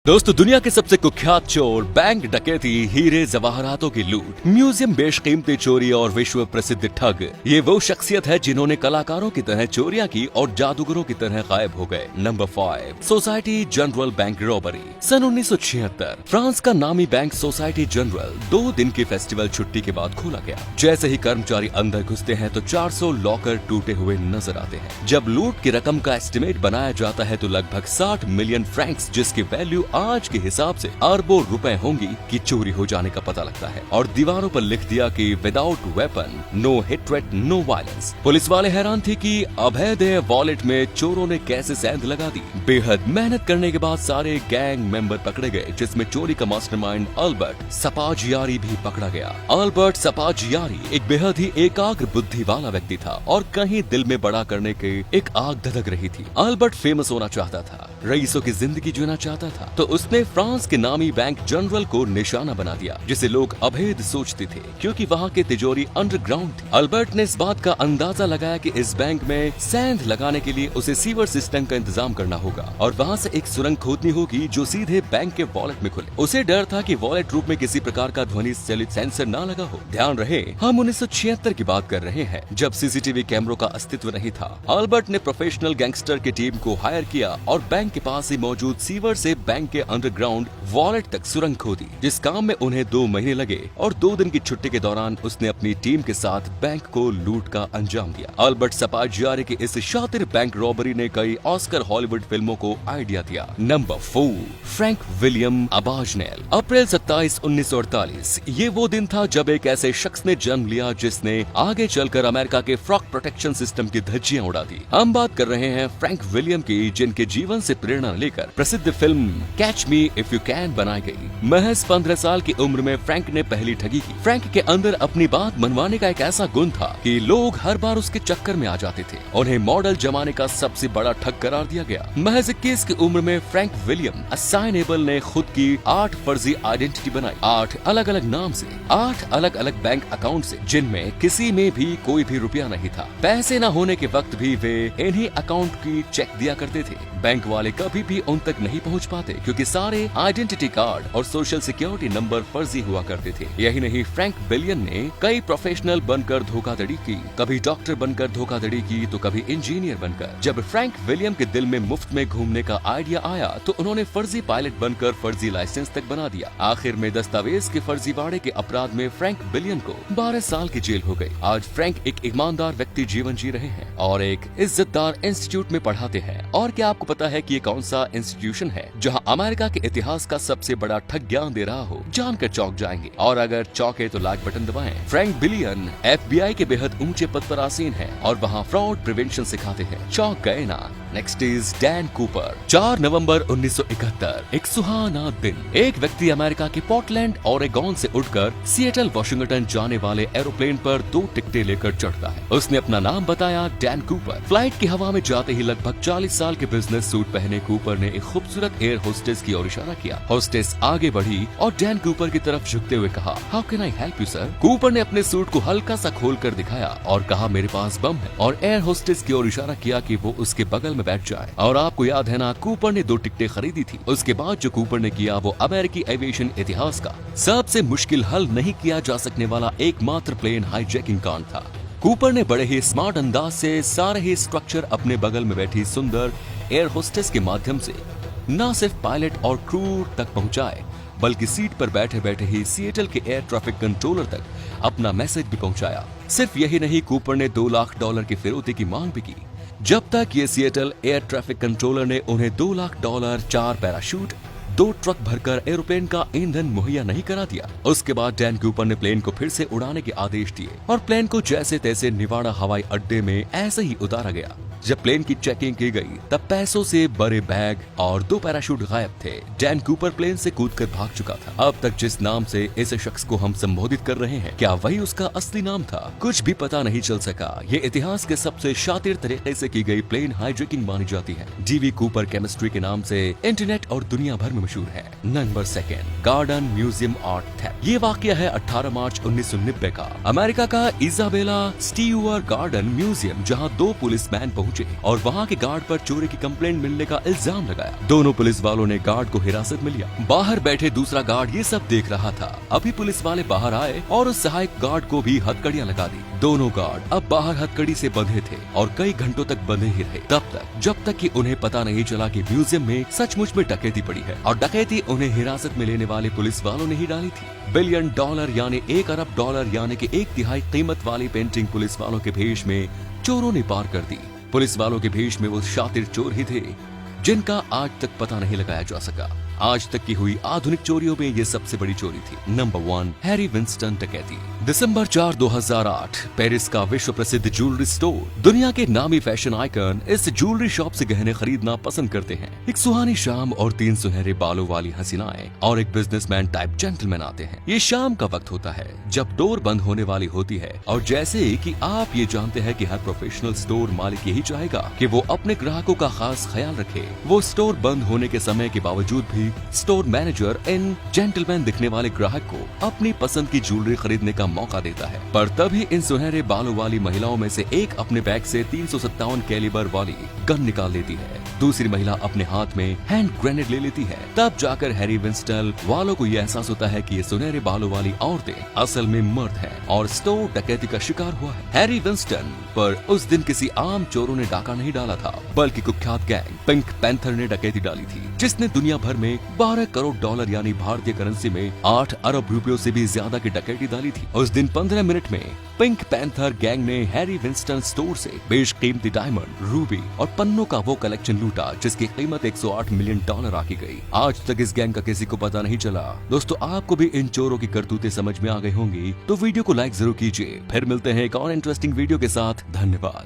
दोस्तों, दुनिया के सबसे कुख्यात चोर, बैंक डकैती, हीरे जवाहरातों की लूट, म्यूजियम बेशकीमती चोरी और विश्व प्रसिद्ध ठग, ये वो शख्सियत है जिन्होंने कलाकारों की तरह चोरियां की और जादूगरों की तरह गायब हो गए। Number 5, Societe Generale bank robbery. सन 1976 फ्रांस का नामी बैंक सोसाइटी जनरल 2 दिन की फेस्टिवल छुट्टी के बाद खोला गया। जैसे ही कर्मचारी अंदर घुसते हैं तो 400 लॉकर टूटे हुए नजर आते हैं। जब लूट की रकम का एस्टिमेट बनाया जाता है तो लगभग 60 मिलियन फ्रैंक्स, जिसकी वैल्यू आज के हिसाब से अरबों रुपए होंगी, की चोरी हो जाने का पता लगता है। और दीवारों पर लिख दिया कि without weapon no hatred no violence. Police वाले हैरान थे कि अवैध वॉलेट में चोरों ने कैसे सेंध लगा दी। बेहद मेहनत करने के बाद सारे गैंग मेंबर पकड़े गए, जिसमें चोरी का मास्टरमाइंड अल्बर्ट सपाजियारी भी पकड़ा गया। अल्बर्ट सपाजियारी एक बेहद ही एकाग्र बुद्धि वाला व्यक्ति था और कहीं दिल में बड़ा करने के एक आग धधक रही थी। अल्बर्ट फेमस होना चाहता था, रईसों की जिंदगी जीना चाहता था, तो उसने फ्रांस के नामी बैंक जनरल को निशाना बना दिया, जिसे लोग अभेद सोचते थे क्योंकि वहाँ के तिजोरी अंडरग्राउंड थी। अल्बर्ट ने इस बात का अंदाजा लगाया कि इस बैंक में सेंध लगाने के लिए उसे सीवर सिस्टम का इंतजाम करना होगा और वहाँ से एक सुरंग खोदनी होगी जो सीधे बैंक के वॉलेट में खुले। उसे डर था कि वॉलेट रूप में किसी प्रकार का ध्वनि चलित सेंसर ना लगा हो। ध्यान रहे, हम 1976 की बात कर रहे हैं, जब सीसीटीवी कैमरों का अस्तित्व नहीं था। अल्बर्ट ने प्रोफेशनल गैंगस्टर की टीम को हायर किया और बैंक के पास ही मौजूद सीवर से बैंक के अंडरग्राउंड वॉलेट तक सुरंग खोदी, जिस काम में उन्हें 2 महीने लगे। और 2 दिन की छुट्टी के दौरान उसने अपनी टीम के साथ बैंक को लूट का अंजाम दिया। अल्बर्ट सपाजियारी की इस शातिर बैंक रॉबरी ने कई ऑस्कर हॉलीवुड फिल्मों को आइडिया दिया। Number 4, Frank William Abagnale. April 27, 1948 ये वो दिन था जब एक ऐसे शख्स ने जन्म लिया जिसने आगे चलकर अमेरिका के फ्रॉक प्रोटेक्शन सिस्टम की धज्जियां उड़ा दी। हम बात कर रहे हैं फ्रैंक विलियम की, जिनके जीवन से प्रेरणा लेकर प्रसिद्ध film catch me if you can बनाई गई। महज 15 साल की उम्र में फ्रैंक ने पहली ठगी की। फ्रैंक के अंदर अपनी बात मनवाने का एक ऐसा गुण था कि लोग हर बार उसके चक्कर में आ जाते थे। उन्हें मॉडल जमाने का सबसे बड़ा ठग करार दिया गया। महज 21 की उम्र में फ्रैंक विलियम असाइनेबल ने खुद की 8 फर्जी आइडेंटिटी बनाई, 8 अलग अलग नाम से, 8 अलग अलग बैंक अकाउंट से, जिनमें किसी में भी कोई भी रुपया नहीं था। पैसे न होने के वक्त भी वे इन्हीं अकाउंट की चेक दिया करते थे। बैंक वाले कभी भी उन तक नहीं पहुंच पाते क्योंकि सारे आइडेंटिटी कार्ड और सोशल सिक्योरिटी नंबर फर्जी हुआ करते थे। यही नहीं, फ्रैंक विलियम ने कई प्रोफेशनल बनकर धोखाधड़ी की, कभी डॉक्टर बनकर धोखाधड़ी की तो कभी इंजीनियर बनकर। जब फ्रैंक विलियम के दिल में मुफ्त में घूमने का आइडिया आया तो उन्होंने फर्जी पायलट बनकर फर्जी लाइसेंस तक बना दिया। आखिर में दस्तावेज के फर्जीवाड़े के अपराध में फ्रैंक विलियम को 12 साल की जेल हो गई। आज फ्रैंक एक ईमानदार व्यक्ति जीवन जी रहे हैं और एक इज्जतदार इंस्टीट्यूट में पढ़ाते हैं। और क्या आपको पता है कि ये कौन सा इंस्टीट्यूशन है जहां अमेरिका के इतिहास का सबसे बड़ा ठग ज्ञान दे रहा हो? जानकर चौंक जाएंगे, और अगर चौंके तो लाइक बटन दबाएं। फ्रैंक विलियम FBI के बेहद ऊंचे पद पर आसीन है और वहाँ फ्रॉड प्रिवेंशन सिखाते हैं। चौंक गए ना? Next is Dan Cooper. 4 नवंबर 1971 एक सुहाना दिन। एक व्यक्ति अमेरिका के पोर्टलैंड ओरेगोन से उड़कर सिएटल वाशिंगटन जाने वाले एरोप्लेन पर 2 टिकटें लेकर चढ़ता है। उसने अपना नाम बताया, डैन कूपर। फ्लाइट की हवा में जाते ही लगभग 40 साल के बिजनेस सूट पहने कूपर ने एक खूबसूरत एयर होस्टेस की ओर इशारा किया। होस्टेस आगे बढ़ी और डैन कूपर की तरफ झुकते हुए कहा, how can I help you sir? Cooper ने अपने सूट को हल्का सा खोल कर दिखाया और कहा, मेरे पास बम है, और एयर होस्टेस की ओर इशारा किया कि वो उसके बगल में बैठ जाए। और आपको याद है ना, कूपर ने 2 टिकटें खरीदी थी। उसके बाद जो कूपर ने किया वो अमेरिकी एविएशन इतिहास का सबसे मुश्किल हल नहीं किया जा सकने वाला एकमात्र प्लेन हाईजैकिंग कांड था। कूपर ने बड़े ही स्मार्ट अंदाज से सारे ही स्ट्रक्चर अपने बगल में बैठी सुंदर एयर होस्टेस के माध्यम से न सिर्फ पायलट और क्रू तक पहुंचाए, बल्कि सीट पर बैठे बैठे ही सिएटल के एयर ट्रैफिक कंट्रोलर तक अपना मैसेज भी पहुंचाया। सिर्फ यही नहीं, कूपर ने $2 लाख की फिरौती की मांग भी की। जब तक ये सिएटल एयर ट्रैफिक कंट्रोलर ने उन्हें $2 लाख, 4 पैराशूट, 2 ट्रक भरकर एरोप्लेन का ईंधन मुहैया नहीं करा दिया। उसके बाद डैन कूपर ने प्लेन को फिर से उड़ाने के आदेश दिए और प्लेन को जैसे तैसे निवाड़ा हवाई अड्डे में ऐसे ही उतारा गया। जब प्लेन की चेकिंग की गई तब पैसों से भरे बैग और 2 पैराशूट गायब थे। डैन कूपर प्लेन से कूदकर भाग चुका था। अब तक जिस नाम से इस शख्स को हम संबोधित कर रहे हैं, क्या वही उसका असली नाम था? कुछ भी पता नहीं चल सका। ये इतिहास के सबसे शातिर तरीके से की गई प्लेन हाईजैकिंग मानी जाती है। डीवी कूपर केमिस्ट्री के नाम से इंटरनेट और दुनिया भर में मशहूर है। Number 2, garden museum art theft. ये वाकया है 18 मार्च 1990 का। अमेरिका का इजाबेला स्टीवर गार्डन म्यूजियम, जहाँ 2 पुलिसमैन पहुंचे पहुंचे और वहां के गार्ड पर चोरी की कंप्लेंट मिलने का इल्जाम लगाया। दोनों पुलिस वालों ने गार्ड को हिरासत में लिया। बाहर बैठे दूसरा गार्ड ये सब देख रहा था। अभी पुलिस वाले बाहर आए और उस सहायक गार्ड को भी हथकड़ियां लगा दी। दोनों गार्ड अब बाहर हथकड़ी से बंधे थे और कई घंटों तक बंधे ही रहे, तब तक जब तक कि उन्हें पता नहीं चला कि म्यूजियम में सचमुच में डकैती पड़ी है और डकैती उन्हें हिरासत में लेने वाले पुलिस वालों ने ही डाली थी। $1 बिलियन यानी $1 अरब यानी कि 1/3 कीमत वाली पेंटिंग पुलिस वालों के भेष में चोरों ने पार कर दी। पुलिस वालों के भेष में वो शातिर चोर ही थे जिनका आज तक पता नहीं लगाया जा सका। आज तक की हुई आधुनिक चोरियों में ये सबसे बड़ी चोरी थी। नंबर 1, हैरी विंस्टन डकैती। दिसंबर 4, 2008 पेरिस का विश्व प्रसिद्ध ज्वेलरी स्टोर। दुनिया के नामी फैशन आइकन इस ज्वेलरी शॉप से गहने खरीदना पसंद करते हैं। एक सुहानी शाम और 3 सुनहरे बालों वाली हसीनाएं और एक बिजनेसमैन टाइप जेंटलमैन आते हैं। ये शाम का वक्त होता है जब डोर बंद होने वाली होती है और जैसे कि आप ये जानते हैं कि हर प्रोफेशनल स्टोर मालिक यही चाहेगा कि वो अपने ग्राहकों का खास ख्याल रखे। वो स्टोर बंद होने के समय के बावजूद भी स्टोर मैनेजर इन जेंटलमैन दिखने वाले ग्राहक को अपनी पसंद की ज्वेलरी खरीदने का मौका देता है। पर तभी इन सुनहरे बालों वाली महिलाओं में से एक अपने बैग से 357 कैलिबर वाली गन निकाल लेती है। दूसरी महिला अपने हाथ में हैंड ग्रेनेड ले लेती है। तब जाकर हैरी विंस्टन वालों को यह एहसास होता है कि ये सुनहरे बालों वाली औरतें असल में मर्द हैं और स्टोर डकैती का शिकार हुआ है। हैरी विंस्टन पर उस दिन किसी आम चोरों ने डाका नहीं डाला था, बल्कि कुख्यात गैंग पिंक पैंथर ने डकैती डाली थी, जिसने दुनिया भर में $12 करोड़ यानी भारतीय करेंसी में 8 अरब रुपयों से भी ज्यादा की डकैती डाली थी। उस दिन 15 मिनट में पिंक पैंथर गैंग ने हैरी विंस्टन स्टोर से बेशकीमती डायमंड, रूबी और पन्नों का वो कलेक्शन लूटा जिसकी कीमत $108 मिलियन आकी गई। आज तक इस गैंग का किसी को पता नहीं चला। दोस्तों, आपको भी इन चोरों की करतूतें समझ में आ गई होंगी, तो वीडियो को लाइक जरूर कीजिए। फिर मिलते हैं एक और इंटरेस्टिंग वीडियो के साथ। धन्यवाद।